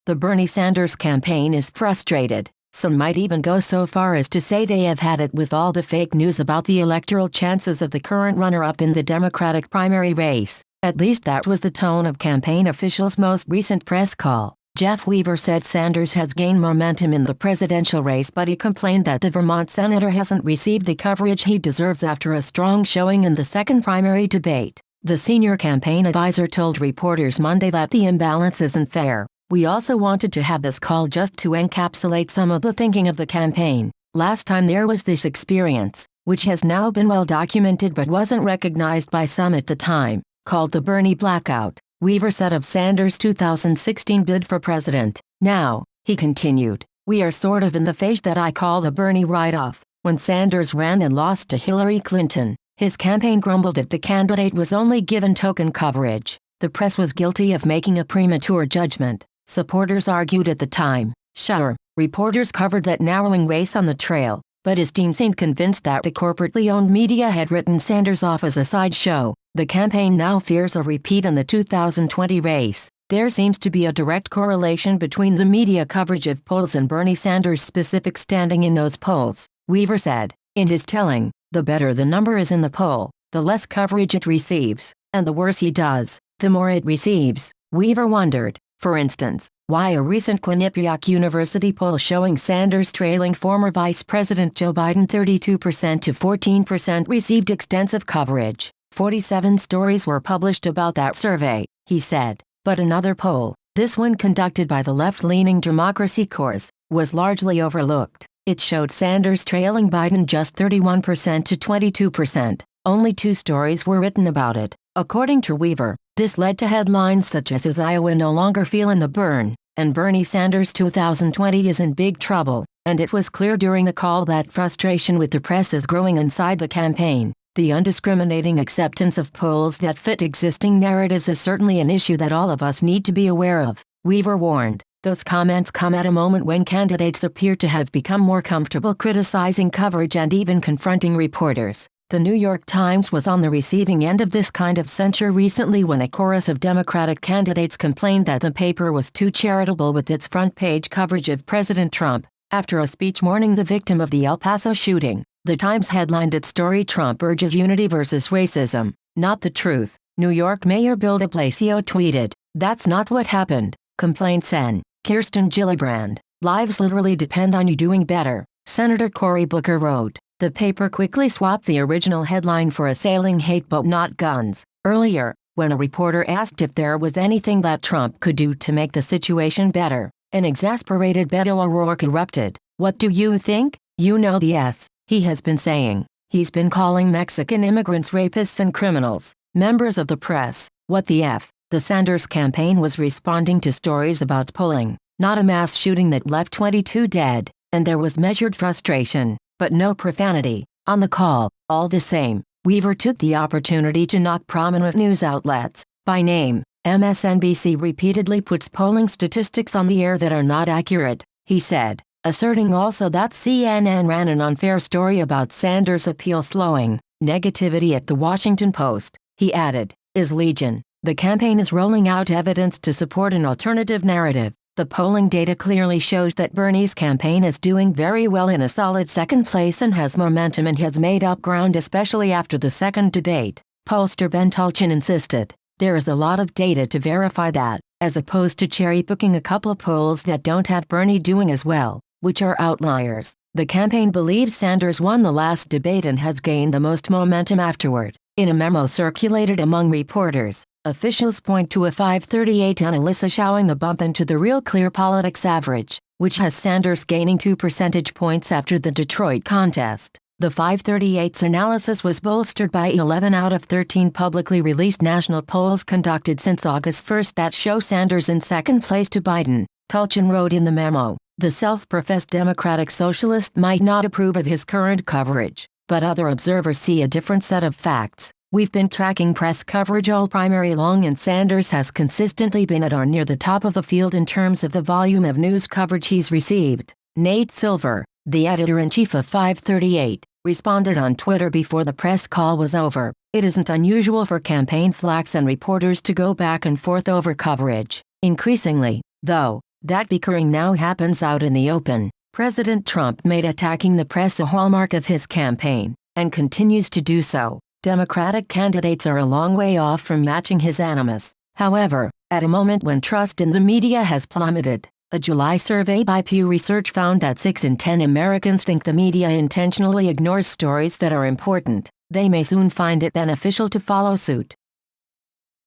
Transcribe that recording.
The Bernie Sanders campaign is frustrated. Some might even go so far as to say they have had it with all the fake news about the electoral chances of the current runner-up in the Democratic primary race. At least that was the tone of campaign officials' most recent press call. Jeff Weaver said Sanders has gained momentum in the presidential race, but he complained that the Vermont senator hasn't received the coverage he deserves after a strong showing in the second primary debate. The senior campaign advisor told reporters Monday that the imbalance isn't fair. We also wanted to have this call just to encapsulate some of the thinking of the campaign. Last time there was this experience, which has now been well documented but wasn't recognized by some at the time, called the Bernie blackout, Weaver said of Sanders' 2016 bid for president. Now, he continued, we are sort of in the phase that I call the Bernie write-off. When Sanders ran and lost to Hillary Clinton, his campaign grumbled that the candidate was only given token coverage. The press was guilty of making a premature judgment, supporters argued at the time. Sure, reporters covered that narrowing race on the trail, but his team seemed convinced that the corporately owned media had written Sanders off as a sideshow. The campaign now fears a repeat in the 2020 race. There seems to be a direct correlation between the media coverage of polls and Bernie Sanders' specific standing in those polls, Weaver said. In his telling, the better the number is in the poll, the less coverage it receives, and the worse he does, the more it receives. Weaver wondered, for instance, why a recent Quinnipiac University poll showing Sanders trailing former Vice President Joe Biden 32% to 14% received extensive coverage. 47 stories were published about that survey, he said. But another poll, this one conducted by the left-leaning Democracy Corps, was largely overlooked. It showed Sanders trailing Biden just 31% to 22%. Only 2 stories were written about it. According to Weaver, this led to headlines such as "Is Iowa no longer feeling the burn?" and "Bernie Sanders 2020 is in big trouble," and it was clear during the call that frustration with the press is growing inside the campaign. The undiscriminating acceptance of polls that fit existing narratives is certainly an issue that all of us need to be aware of, Weaver warned. Those comments come at a moment when candidates appear to have become more comfortable criticizing coverage and even confronting reporters. The New York Times was on the receiving end of this kind of censure recently when a chorus of Democratic candidates complained that the paper was too charitable with its front-page coverage of President Trump. After a speech mourning the victim of the El Paso shooting, the Times headlined its story, "Trump urges unity versus racism, not the truth." New York Mayor Bill de Blasio tweeted, "That's not what happened," complained Sen. Kirsten Gillibrand. "Lives literally depend on you doing better," Senator Cory Booker wrote. The paper quickly swapped the original headline for "Assailing hate but not guns." Earlier, when a reporter asked if there was anything that Trump could do to make the situation better, an exasperated Beto O'Rourke erupted. "What do you think? You know the S. he has been saying. He's been calling Mexican immigrants rapists and criminals." Members of the press, what the F? The Sanders campaign was responding to stories about polling, not a mass shooting that left 22 dead, and there was measured frustration, but no profanity, on the call. All the same, Weaver took the opportunity to knock prominent news outlets by name. MSNBC repeatedly puts polling statistics on the air that are not accurate, he said, asserting also that CNN ran an unfair story about Sanders' appeal slowing negativity at The Washington Post. He added, is legion. The campaign is rolling out evidence to support an alternative narrative. The polling data clearly shows that Bernie's campaign is doing very well in a solid second place and has momentum and has made up ground especially after the second debate, pollster Ben Tulchin insisted. There is a lot of data to verify that, as opposed to cherry-picking a couple of polls that don't have Bernie doing as well, which are outliers. The campaign believes Sanders won the last debate and has gained the most momentum afterward. In a memo circulated among reporters, officials point to a 538 on Alyssa showing the bump into the Real Clear Politics average, which has Sanders gaining 2 percentage points after the Detroit contest. The 538's analysis was bolstered by 11 out of 13 publicly released national polls conducted since August 1 that show Sanders in second place to Biden. Tulchin wrote in the memo, the self-professed Democratic Socialist might not approve of his current coverage, but other observers see a different set of facts. We've been tracking press coverage all primary long and Sanders has consistently been at or near the top of the field in terms of the volume of news coverage he's received. Nate Silver, the editor-in-chief of 538, responded on Twitter before the press call was over. It isn't unusual for campaign flacks and reporters to go back and forth over coverage. Increasingly, though, That bickering now happens out in the open. President Trump made attacking the press a hallmark of his campaign, and continues to do so. Democratic candidates are a long way off from matching his animus. However, at a moment when trust in the media has plummeted, a July survey by Pew Research found that 6 in 10 Americans think the media intentionally ignores stories that are important. They may soon find it beneficial to follow suit.